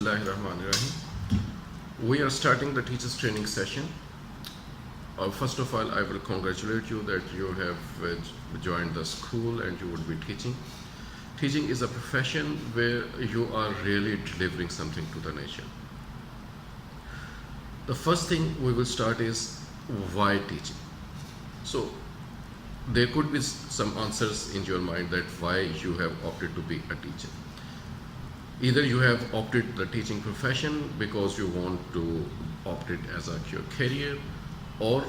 Bismillahirrahmanirrahim. We are starting the teachers training session. First of all, I will congratulate you that you have joined the school and you would be teaching. Teaching is a profession where you are really delivering something to the nation. The first thing we will start is why teaching. So there could be some answers in your mind that why you have opted to be a teacher. Either you have opted the teaching profession because you want to opt it as your career, or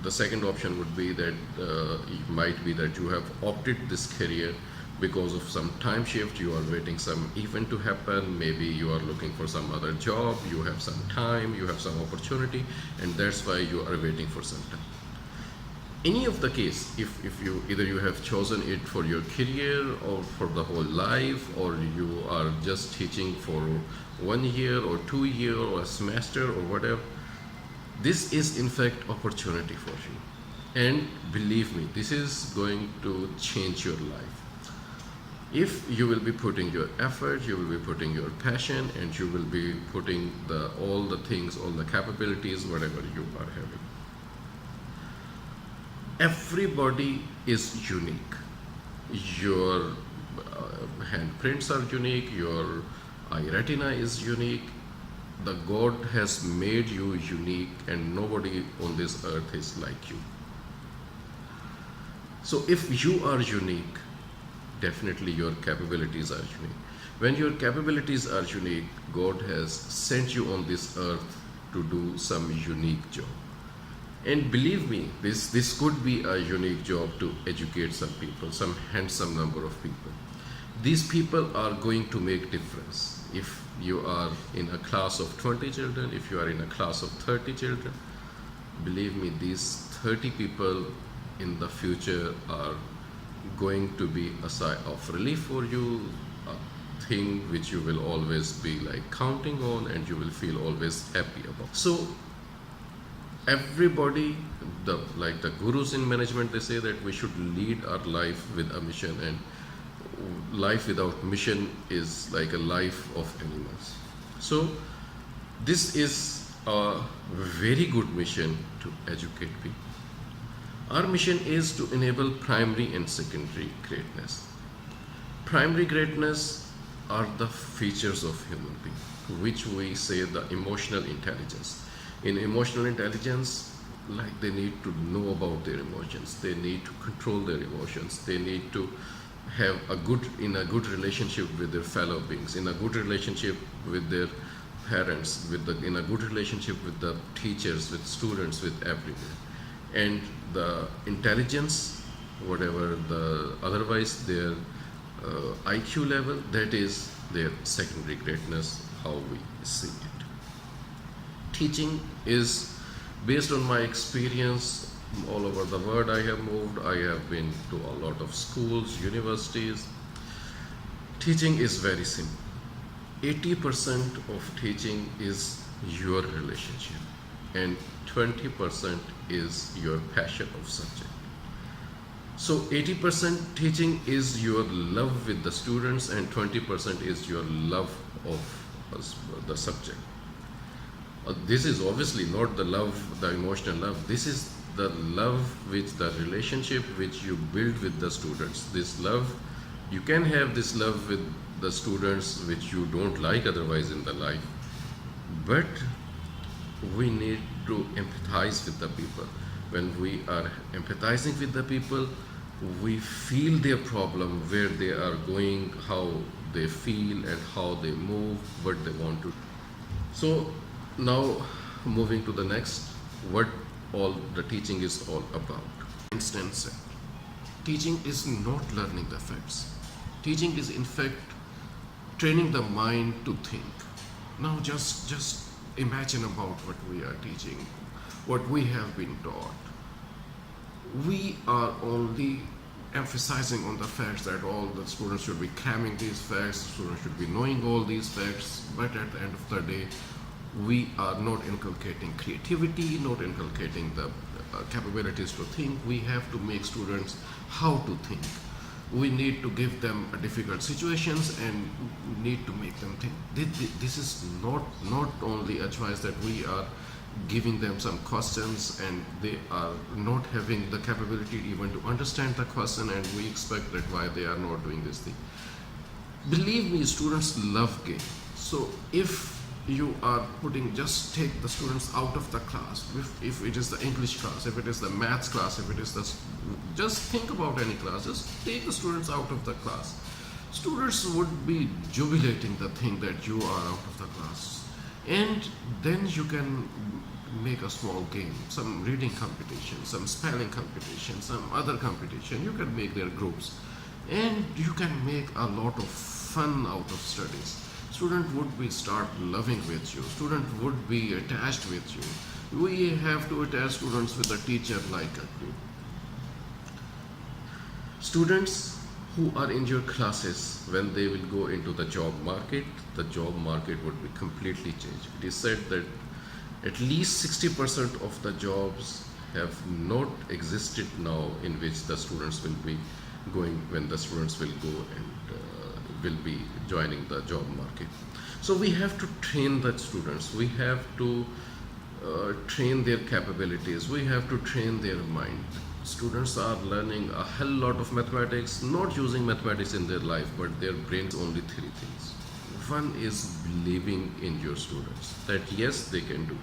the second option would be that it might be that you have opted this career because of some time shift. You are waiting some event to happen, maybe you are looking for some other job, you have some time, you have some opportunity, and that's why you are waiting for some time. Any of the case, if you either you have chosen it for your career or for the whole life, or you are just teaching for 1 year or 2 years or a semester or whatever, this is in fact opportunity for you. And believe me, this is going to change your life. If you will be putting your effort, you will be putting your passion, and you will be putting all the things, all the capabilities, whatever you are having. Everybody is unique. Your handprints are unique, your eye retina is unique. The God has made you unique, and nobody on this earth is like you. So if you are unique, definitely your capabilities are unique. When your capabilities are unique, God has sent you on this earth to do some unique job. And believe me, this could be a unique job to educate some people, some handsome number of people. These people are going to make difference. If you are in a class of 20 children, if you are in a class of 30 children, believe me, these 30 people in the future are going to be a sigh of relief for you, a thing which you will always be like counting on, and you will feel always happy about. So everybody, like the gurus in management, they say that we should lead our life with a mission, and life without mission is like a life of animals. So this is a very good mission to educate people. Our mission is to enable primary and secondary greatness. Primary greatness are the features of human being, which we say the emotional intelligence. In emotional intelligence, like they need to know about their emotions, they need to control their emotions, they need to have a good relationship with their fellow beings, in a good relationship with their parents, in a good relationship with the teachers, with students, with everyone. And the intelligence, whatever the otherwise their IQ level, that is their secondary greatness, how we see it. Teaching is based on my experience all over the world. I have moved, I have been to a lot of schools, universities. Teaching is very simple. 80% of teaching is your relationship, and 20% is your passion of subject. So 80% teaching is your love with the students, and 20% is your love of the subject. This is obviously not the love, the emotional love. This is the love with the relationship which you build with the students. This love, you can have this love with the students which you don't like otherwise in the life, but we need to empathize with the people. When we are empathizing with the people, we feel their problem, where they are going, how they feel, and how they move, what they want to. So now moving to the next, what all the teaching is all about. Instance, teaching is not learning the facts. Teaching is in fact training the mind to think. Now just imagine about what we are teaching, what we have been taught. We are only emphasizing on the facts, that all the students should be cramming these facts, the students should be knowing all these facts, but at the end of the day, we are not inculcating creativity, not inculcating the capabilities to think. We have to make students how to think. We need to give them difficult situations and need to make them think. This is not only a choice that we are giving them some questions and they are not having the capability even to understand the question, and we expect that why they are not doing this thing. Believe me, students love game. So if you are putting, just take the students out of the class, if it is the English class, if it is the maths class, if it is the, just think about any class, just take the students out of the class. Students would be jubilating the thing that you are out of the class, and then you can make a small game, some reading competition, some spelling competition, some other competition. You can make their groups, and you can make a lot of fun out of studies. Student would be start loving with you. Student would be attached with you. We have to attach students with a teacher like a group. Students who are in your classes, when they will go into the job market would be completely changed. It is said that at least 60% of the jobs have not existed now, in which the students will be going, when the students will go and will be joining the job market. So we have to train the students, we have to train their capabilities, we have to train their mind. Students are learning a hell lot of mathematics, not using mathematics in their life, but their brains only three things. One is believing in your students that yes, they can do.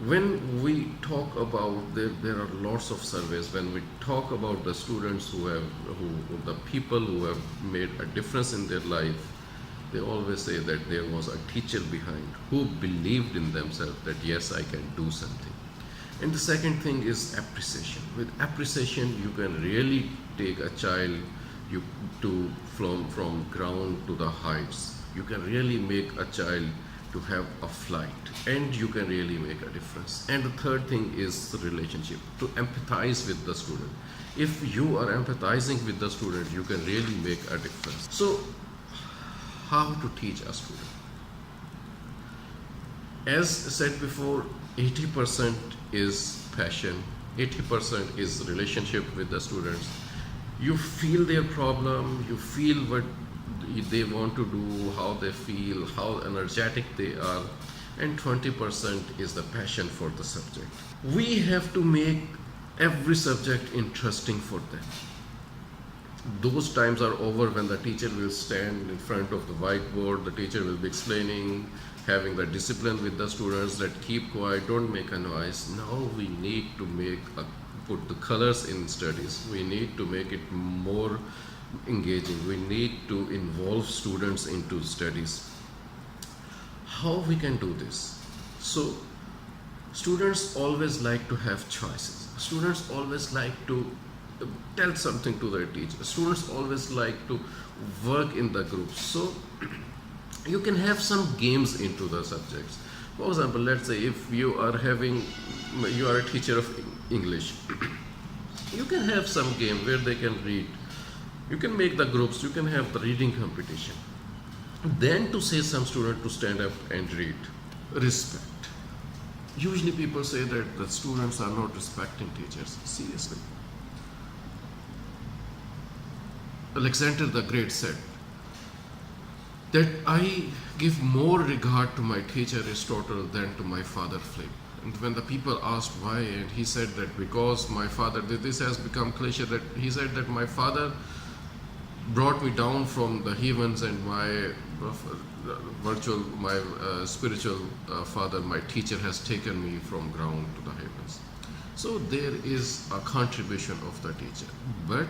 When we talk about, there are lots of surveys, when we talk about the students the people who have made a difference in their life, they always say that there was a teacher behind who believed in themselves that yes, I can do something. And the second thing is appreciation. With appreciation, you can really take a child from ground to the heights. You can really make a child to have a flight, and you can really make a difference. And the third thing is the relationship, to empathize with the student. If you are empathizing with the student, you can really make a difference. So how to teach a student? As said before, 80% is passion, 80% is relationship with the students. You feel their problem, you feel what they want to do, how they feel, how energetic they are, and 20% is the passion for the subject. We have to make every subject interesting for them. Those times are over when the teacher will stand in front of the whiteboard, the teacher will be explaining, having the discipline with the students that keep quiet, don't make a noise. Now we need to put the colors in studies. We need to make it more engaging. We need to involve students into studies. How we can do this? So students always like to have choices. Students always like to tell something to their teacher. Students always like to work in the groups. So you can have some games into the subjects. For example, let's say if you are a teacher of English, you can have some game where they can read. You can make the groups, you can have the reading competition. Then to say some student to stand up and read. Respect. Usually people say that the students are not respecting teachers. Seriously. Alexander the Great said that I give more regard to my teacher Aristotle than to my father Philip. And when the people asked why, and he said that because my father, this has become cliche, that he said that my father brought me down from the heavens, and my spiritual father, my teacher, has taken me from ground to the heavens. So there is a contribution of the teacher. But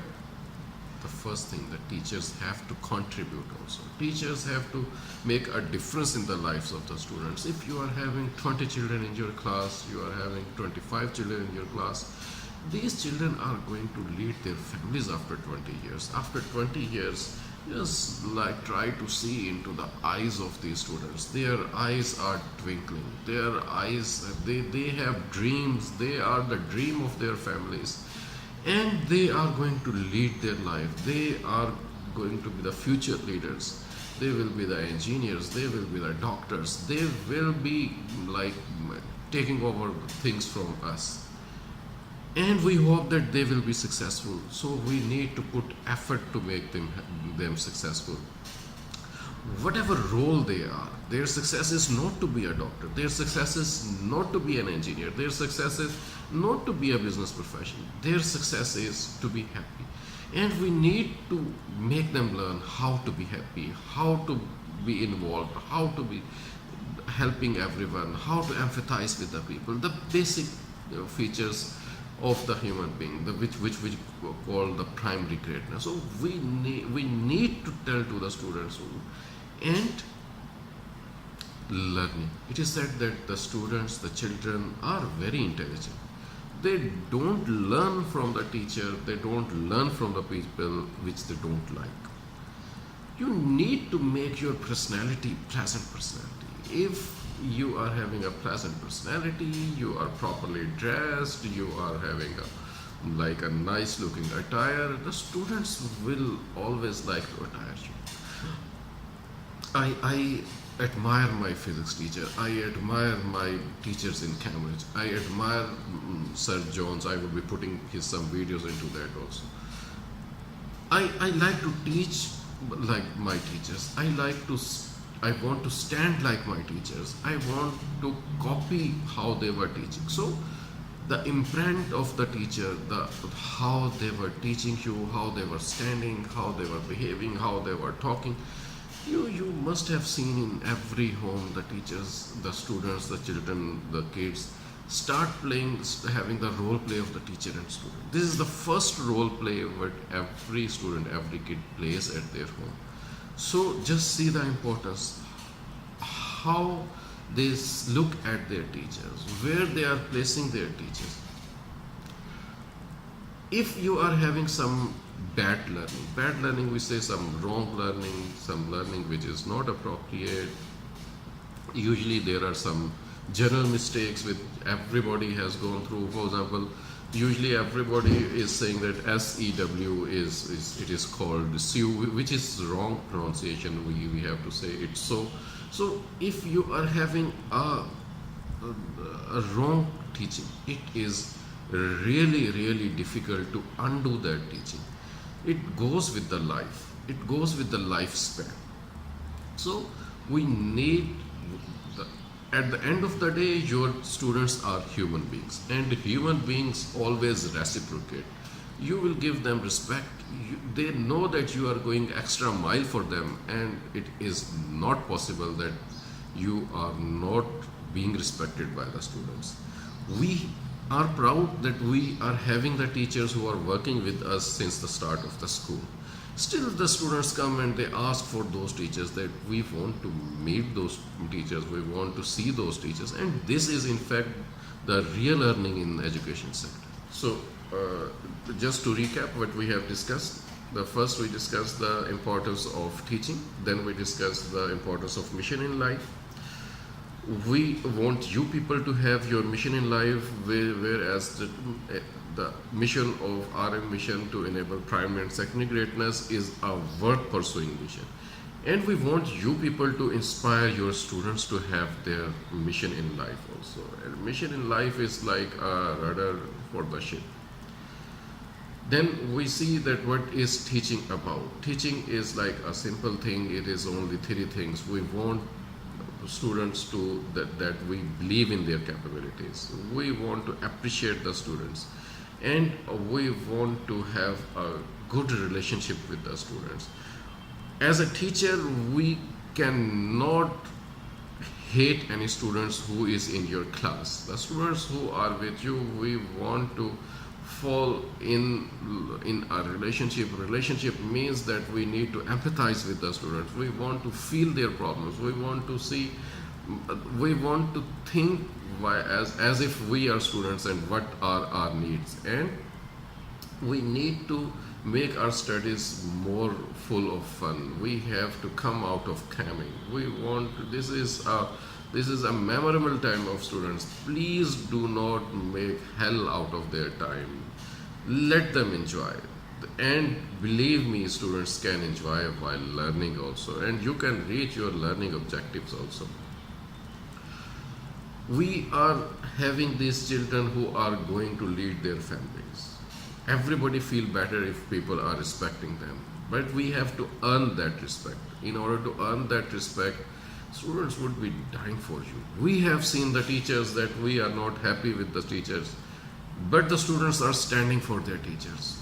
the first thing, that teachers have to contribute also. Teachers have to make a difference in the lives of the students. If you are having 20 children in your class, you are having 25 children in your class, these children are going to lead their families after 20 years. After 20 years, just like try to see into the eyes of these students. Their eyes are twinkling. Their eyes, they have dreams. They are the dream of their families. And they are going to lead their life. They are going to be the future leaders. They will be the engineers. They will be the doctors. They will be like taking over things from us. and we hope that they will be successful. So we need to put effort to make them successful. Whatever role they are, their success is not to be a doctor, their success is not to be an engineer, their success is not to be a business professional, their success is to be happy. And we need to make them learn how to be happy, how to be involved, how to be helping everyone, how to empathize with the people, the basic features of the human being, which we call the primary greatness. So we need to tell to the students. And learning, it is said that the students, the children are very intelligent. They don't learn from the teacher, they don't learn from the people which they don't like. You need to make your personality pleasant personality. If you are having a pleasant personality, you are properly dressed, you are having a nice looking attire, the students will always like to attire you. I admire my physics teacher. I admire my teachers in Cambridge. I admire Sir Jones. I will be putting some videos into that also. I like to teach like my teachers. I want to stand like my teachers. I want to copy how they were teaching. So the imprint of the teacher, the how they were teaching you, how they were standing, how they were behaving, how they were talking. You must have seen in every home the teachers, the students, the children, the kids start playing, having the role play of the teacher and student. This is the first role play what every student, every kid plays at their home. So just see the importance, how they look at their teachers, where they are placing their teachers. If you are having some bad learning, we say some wrong learning, some learning which is not appropriate. Usually there are some general mistakes which everybody has gone through. For example, usually everybody is saying that SEW is called SEW, which is wrong pronunciation. We have to say it. So if you are having a wrong teaching, it is really difficult to undo that teaching. It goes with the life. It goes with the lifespan. So we need at the end of the day, your students are human beings, and human beings always reciprocate. You will give them respect. They know that you are going extra mile for them, and it is not possible that you are not being respected by the students. We are proud that we are having the teachers who are working with us since the start of the school. Still, the students come and they ask for those teachers, that we want to meet those teachers, we want to see those teachers, and this is in fact the real learning in the education sector. So, just to recap what we have discussed, the first we discussed the importance of teaching, then we discussed the importance of mission in life. We want you people to have your mission in life, whereas the mission of RM mission to enable primary and secondary greatness is a worth pursuing mission. And we want you people to inspire your students to have their mission in life also. And mission in life is like a rudder for the ship. Then we see that what is teaching about. Teaching is like a simple thing, it is only three things. We want students to that we believe in their capabilities. We want to appreciate the students, and we want to have a good relationship with the students. As a teacher, we cannot hate any students who is in your class. The students who are with you, we want to fall in a relationship. Relationship means that we need to empathize with the students. We want to feel their problems. We want to see, we want to think as if we are students and what are our needs. And we need to make our studies more full of fun. We have to come out of cramming. We want to, this is a memorable time of students. Please do not make hell out of their time. Let them enjoy. And believe me, students can enjoy while learning also. And you can reach your learning objectives also. We are having these children who are going to lead their families. Everybody feel better if people are respecting them, but we have to earn that respect. In order to earn that respect, students would be dying for you. We have seen the teachers that we are not happy with the teachers, but the students are standing for their teachers.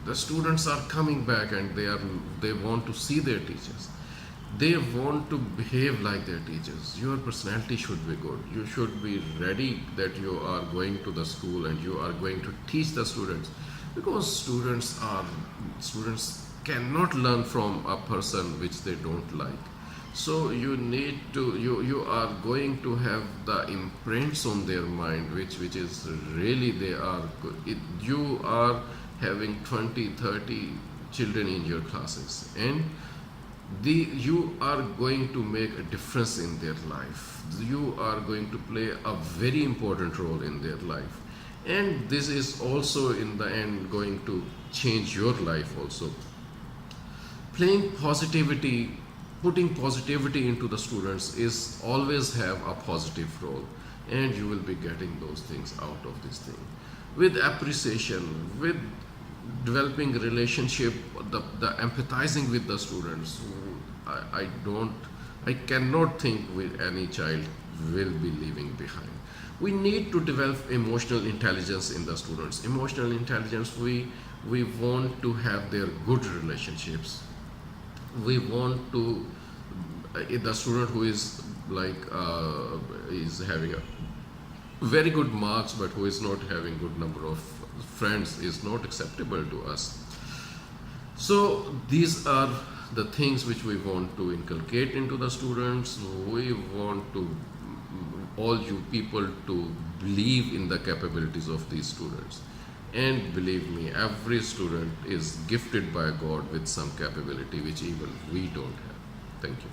The students are coming back and they want to see their teachers. They want to behave like their teachers. Your personality should be good. You should be ready that you are going to the school and you are going to teach the students, because students cannot learn from a person which they don't like. So you are going to have the imprints on their mind which is really they are good. You are having 20-30 children in your classes, and you are going to make a difference in their life. You are going to play a very important role in their life, and this is also in the end going to change your life also. Playing positivity, putting positivity into the students is always have a positive role, and you will be getting those things out of this thing with appreciation, with developing relationship, the empathizing with the students. I cannot think with any child will be leaving behind. We need to develop emotional intelligence in the students. Emotional intelligence, we want to have their good relationships. We want to the student who is is having a very good marks but who is not having good number of friends is not acceptable to us. So these are the things which we want to inculcate into the students. We want to all you people to believe in the capabilities of these students, and believe me, every student is gifted by God with some capability which even we don't have. Thank you.